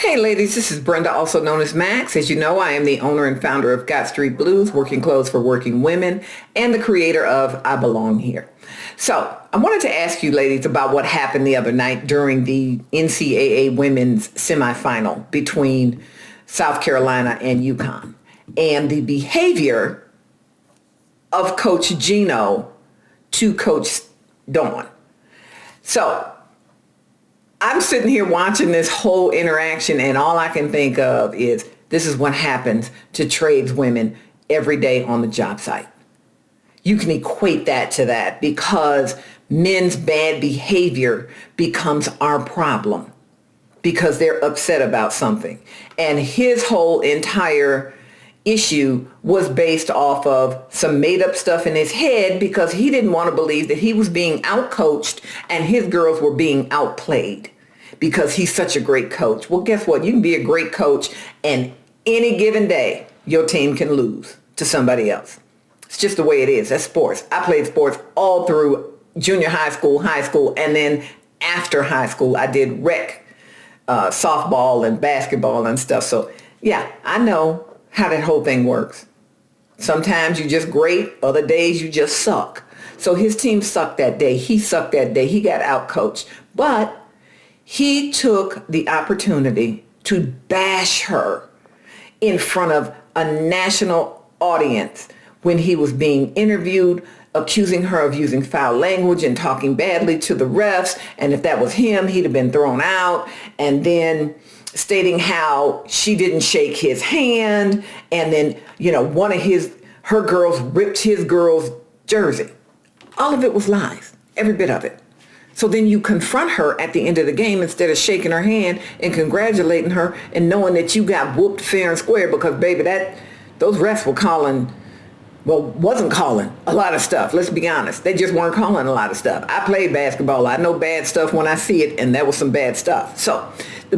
Hey ladies, this is Brenda, also known as Max. As you know, I am the owner and founder of Got Street Blues, working clothes for working women, and the creator of I Belong Here. So I wanted to ask you ladies about what happened the other night during the NCAAA women's semifinal between South Carolina and UConn, and the behavior of Coach Gino to Coach Dawn. So I'm sitting here watching this whole interaction, and all I can think of is this is what happens to tradeswomen every day on the job site. You can equate that to that because men's bad behavior becomes our problem because they're upset about something. And his whole entire issue was based off of some made up stuff in his head because he didn't want to believe that he was being outcoached and his girls were being outplayed because he's such a great coach. Well, guess what? You can be a great coach and any given day, your team can lose to somebody else. It's just the way it is. That's sports. I played sports all through junior high school, and then after high school, I did rec, softball and basketball and stuff. So yeah, I know how that whole thing works. Sometimes you're just great. Other days you just suck. So his team sucked that day. He sucked that day. He got outcoached. But he took the opportunity to bash her in front of a national audience when he was being interviewed, accusing her of using foul language and talking badly to the refs. And if that was him, he'd have been thrown out. And then stating how she didn't shake his hand. And then, one of her girls ripped his girl's jersey. All of it was lies, every bit of it. So then you confront her at the end of the game instead of shaking her hand and congratulating her and knowing that you got whooped fair and square because, baby, those refs were wasn't calling a lot of stuff. Let's be honest. They just weren't calling a lot of stuff. I played basketball. I know bad stuff when I see it, and that was some bad stuff. So